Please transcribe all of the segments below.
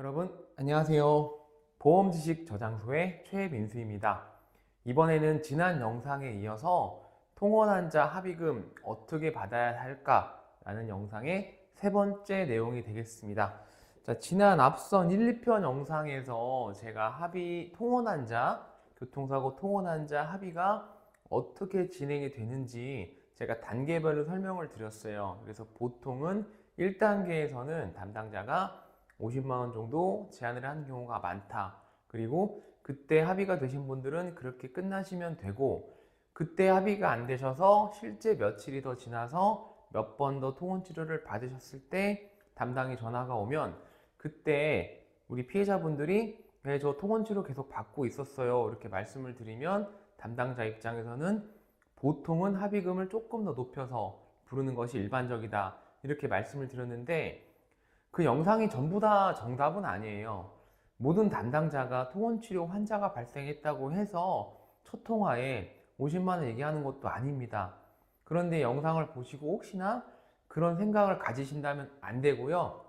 여러분 안녕하세요. 보험 지식 저장소의 최민수입니다. 이번에는 지난 영상에 이어서 통원 환자 합의금 어떻게 받아야 할까 라는 영상의 세 번째 내용이 되겠습니다. 자, 지난 앞선 1, 2편 영상에서 제가 통원 환자, 교통사고 통원 환자 합의가 어떻게 진행이 되는지 제가 단계별로 설명을 드렸어요. 그래서 보통은 1단계에서는 담당자가 50만 원 정도 제한을 한 경우가 많다. 그리고 그때 합의가 되신 분들은 그렇게 끝나시면 되고, 그때 합의가 안 되셔서 실제 며칠이 더 지나서 몇 번 더 통원 치료를 받으셨을 때 담당이 전화가 오면 그때 우리 피해자분들이 네, 저 통원 치료 계속 받고 있었어요. 이렇게 말씀을 드리면 담당자 입장에서는 보통은 합의금을 조금 더 높여서 부르는 것이 일반적이다. 이렇게 말씀을 드렸는데 그 영상이 전부 다 정답은 아니에요. 모든 담당자가 통원치료 환자가 발생했다고 해서 첫 통화에 50만 원 얘기하는 것도 아닙니다. 그런데 영상을 보시고 혹시나 그런 생각을 가지신다면 안 되고요.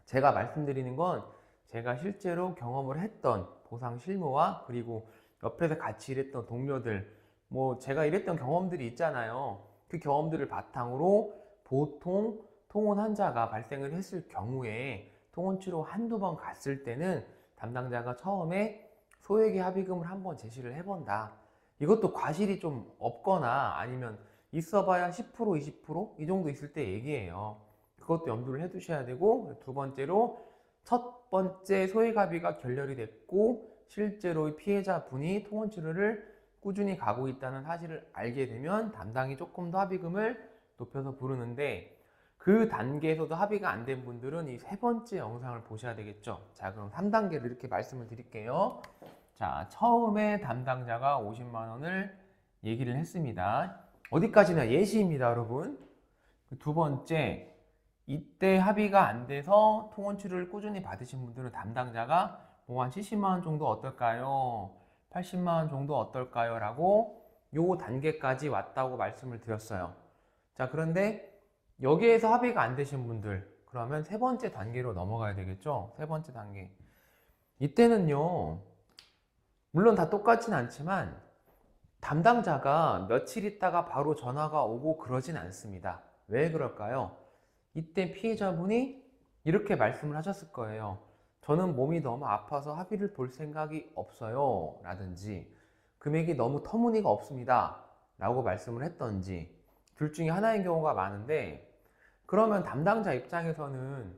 제가 말씀드리는 건 제가 실제로 경험을 했던 보상 실무와 그리고 옆에서 같이 일했던 동료들, 뭐 제가 일했던 경험들이 있잖아요. 그 경험들을 바탕으로 보통 통원 환자가 발생을 했을 경우에 통원 치료 한두 번 갔을 때는 담당자가 처음에 소액의 합의금을 한번 제시를 해본다. 이것도 과실이 좀 없거나 아니면 있어봐야 10%, 20%이 정도 있을 때 얘기해요. 그것도 염두를 해두셔야 되고, 두 번째로 첫 번째 소액 합의가 결렬이 됐고 실제로 피해자분이 통원 치료를 꾸준히 가고 있다는 사실을 알게 되면 담당이 조금 더 합의금을 높여서 부르는데, 그 단계에서도 합의가 안 된 분들은 이 세 번째 영상을 보셔야 되겠죠. 자, 그럼 3단계를 이렇게 말씀을 드릴게요. 자, 처음에 담당자가 50만 원을 얘기를 했습니다. 어디까지나 예시입니다, 여러분. 두 번째, 이때 합의가 안 돼서 통원 치료를 꾸준히 받으신 분들은 담당자가 뭐 한 70만 원 정도 어떨까요? 80만 원 정도 어떨까요? 라고 요 단계까지 왔다고 말씀을 드렸어요. 자, 그런데 여기에서 합의가 안 되신 분들, 그러면 세 번째 단계로 넘어가야 되겠죠? 세 번째 단계. 이때는요, 물론 다 똑같진 않지만 담당자가 며칠 있다가 바로 전화가 오고 그러진 않습니다. 왜 그럴까요? 이때 피해자분이 이렇게 말씀을 하셨을 거예요. 저는 몸이 너무 아파서 합의를 볼 생각이 없어요. 라든지, 금액이 너무 터무니가 없습니다. 라고 말씀을 했던지, 둘 중에 하나인 경우가 많은데, 그러면 담당자 입장에서는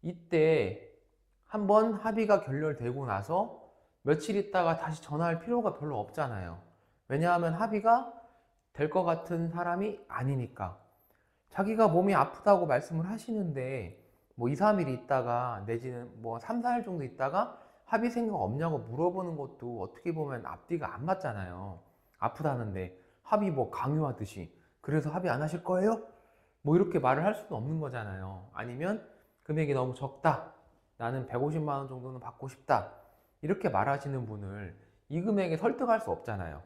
이때 한번 합의가 결렬되고 나서 며칠 있다가 다시 전화할 필요가 별로 없잖아요. 왜냐하면 합의가 될 것 같은 사람이 아니니까. 자기가 몸이 아프다고 말씀을 하시는데 뭐 2, 3일 있다가 내지는 뭐 3, 4일 정도 있다가 합의 생각 없냐고 물어보는 것도 어떻게 보면 앞뒤가 안 맞잖아요. 아프다는데 합의 뭐 강요하듯이 그래서 합의 안 하실 거예요? 뭐 이렇게 말을 할 수는 없는 거잖아요. 아니면 금액이 너무 적다. 나는 150만 원 정도는 받고 싶다. 이렇게 말하시는 분을 이 금액에 설득할 수 없잖아요.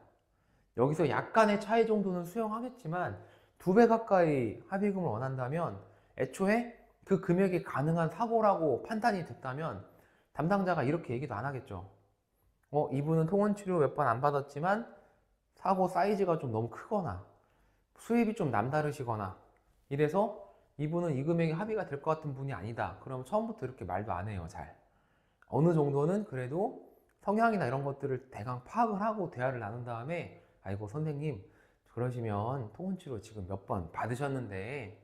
여기서 약간의 차이 정도는 수용하겠지만 2배 가까이 합의금을 원한다면 애초에 그 금액이 가능한 사고라고 판단이 됐다면 담당자가 이렇게 얘기도 안 하겠죠. 이분은 통원 치료 몇 번 안 받았지만 사고 사이즈가 좀 너무 크거나 수입이 좀 남다르시거나 이래서 이분은 이 금액이 합의가 될 것 같은 분이 아니다. 그럼 처음부터 이렇게 말도 안 해요, 잘. 어느 정도는 그래도 성향이나 이런 것들을 대강 파악을 하고 대화를 나눈 다음에 아이고 선생님 그러시면 통원치료 지금 몇 번 받으셨는데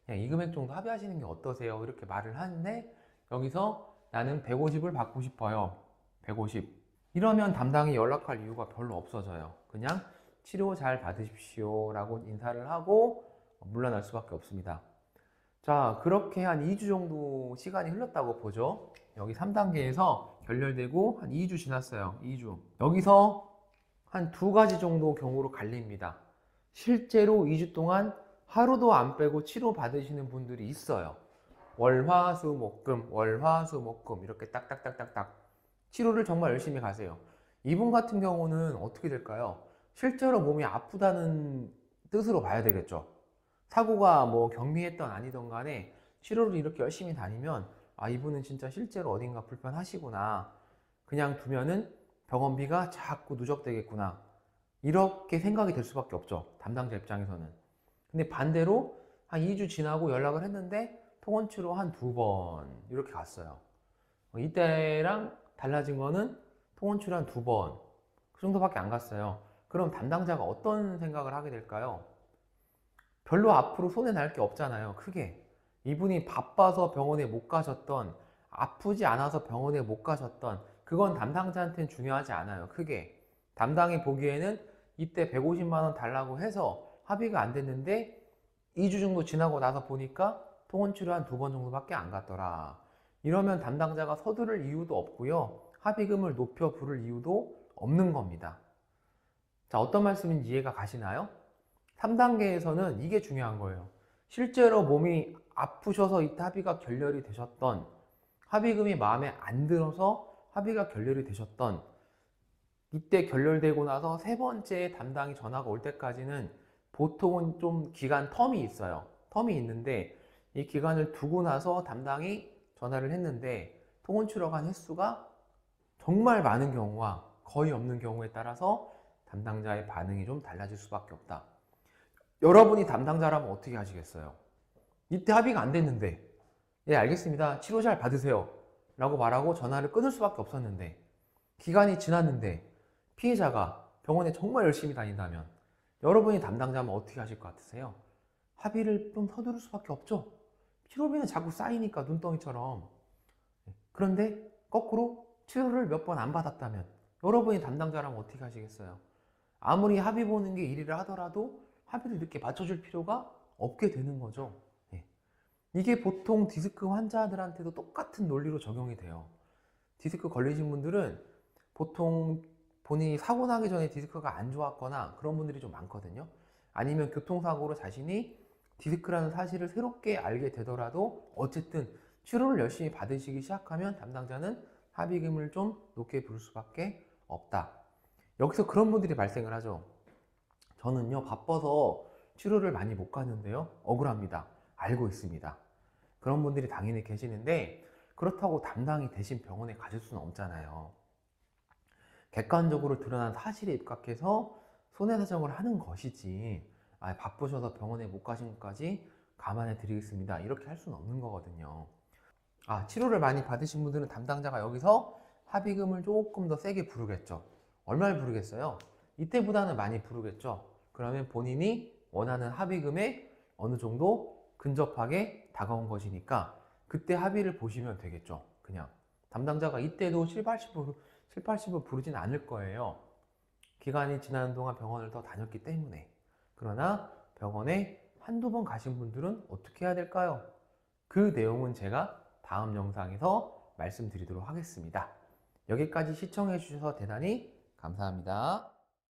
그냥 이 금액 정도 합의하시는 게 어떠세요? 이렇게 말을 하는데 여기서 나는 150을 받고 싶어요. 150. 이러면 담당이 연락할 이유가 별로 없어져요. 그냥 치료 잘 받으십시오 라고 인사를 하고 물러날 수밖에 없습니다. 자, 그렇게 한 2주 정도 시간이 흘렀다고 보죠. 여기 3단계에서 결렬되고 한 2주 지났어요. 2주. 여기서 한 2가지 정도 경우로 갈립니다. 실제로 2주 동안 하루도 안 빼고 치료 받으시는 분들이 있어요. 월, 화, 수, 목, 금, 월, 화, 수, 목, 금 이렇게 딱딱딱딱딱 치료를 정말 열심히 가세요. 이분 같은 경우는 어떻게 될까요? 실제로 몸이 아프다는 뜻으로 봐야 되겠죠. 사고가 뭐 경미했던 아니던 간에 치료를 이렇게 열심히 다니면 아, 이분은 진짜 실제로 어딘가 불편하시구나. 그냥 두면은 병원비가 자꾸 누적되겠구나. 이렇게 생각이 될 수밖에 없죠. 담당자 입장에서는. 근데 반대로 한 2주 지나고 연락을 했는데 통원 치료 한 2번 이렇게 갔어요. 이때랑 달라진 거는 통원 치료 한 2번. 그 정도밖에 안 갔어요. 그럼 담당자가 어떤 생각을 하게 될까요? 별로 앞으로 손해 날 게 없잖아요. 크게. 이분이 바빠서 병원에 못 가셨던, 아프지 않아서 병원에 못 가셨던, 그건 담당자한테는 중요하지 않아요. 크게. 담당이 보기에는 이때 150만 원 달라고 해서 합의가 안 됐는데 2주 정도 지나고 나서 보니까 통원 치료 한 2번 정도밖에 안 갔더라. 이러면 담당자가 서두를 이유도 없고요. 합의금을 높여 부를 이유도 없는 겁니다. 자, 어떤 말씀인지 이해가 가시나요? 3단계에서는 이게 중요한 거예요. 실제로 몸이 아프셔서 이때 합의가 결렬이 되셨던, 합의금이 마음에 안 들어서 합의가 결렬이 되셨던, 이때 결렬되고 나서 세 번째 담당이 전화가 올 때까지는 보통은 좀 기간 텀이 있어요. 텀이 있는데 이 기간을 두고 나서 담당이 전화를 했는데 통원 치료간 횟수가 정말 많은 경우와 거의 없는 경우에 따라서 담당자의 반응이 좀 달라질 수밖에 없다. 여러분이 담당자라면 어떻게 하시겠어요? 이때 합의가 안 됐는데, 예, 알겠습니다. 치료 잘 받으세요. 라고 말하고 전화를 끊을 수밖에 없었는데, 기간이 지났는데, 피해자가 병원에 정말 열심히 다닌다면, 여러분이 담당자면 어떻게 하실 것 같으세요? 합의를 좀 서두를 수밖에 없죠? 치료비는 자꾸 쌓이니까 눈덩이처럼. 그런데 거꾸로 치료를 몇 번 안 받았다면, 여러분이 담당자라면 어떻게 하시겠어요? 아무리 합의 보는 게 일이라 하더라도 합의를 이렇게 맞춰줄 필요가 없게 되는 거죠. 예. 이게 보통 디스크 환자들한테도 똑같은 논리로 적용이 돼요. 디스크 걸리신 분들은 보통 본인이 사고 나기 전에 디스크가 안 좋았거나 그런 분들이 좀 많거든요. 아니면 교통사고로 자신이 디스크라는 사실을 새롭게 알게 되더라도 어쨌든 치료를 열심히 받으시기 시작하면 담당자는 합의금을 좀 높게 부를 수밖에 없다. 여기서 그런 분들이 발생을 하죠. 저는요, 바빠서 치료를 많이 못 가는데요. 억울합니다. 알고 있습니다. 그런 분들이 당연히 계시는데, 그렇다고 담당이 대신 병원에 가실 수는 없잖아요. 객관적으로 드러난 사실에 입각해서 손해사정을 하는 것이지, 아, 바쁘셔서 병원에 못 가신 것까지 감안해 드리겠습니다. 이렇게 할 수는 없는 거거든요. 아, 치료를 많이 받으신 분들은 담당자가 여기서 합의금을 조금 더 세게 부르겠죠. 얼마를 부르겠어요? 이때보다는 많이 부르겠죠. 그러면 본인이 원하는 합의금에 어느 정도 근접하게 다가온 것이니까 그때 합의를 보시면 되겠죠. 그냥 담당자가 이때도 7, 80을 부르진 않을 거예요. 기간이 지나는 동안 병원을 더 다녔기 때문에. 그러나 병원에 한두 번 가신 분들은 어떻게 해야 될까요? 그 내용은 제가 다음 영상에서 말씀드리도록 하겠습니다. 여기까지 시청해 주셔서 대단히 감사합니다.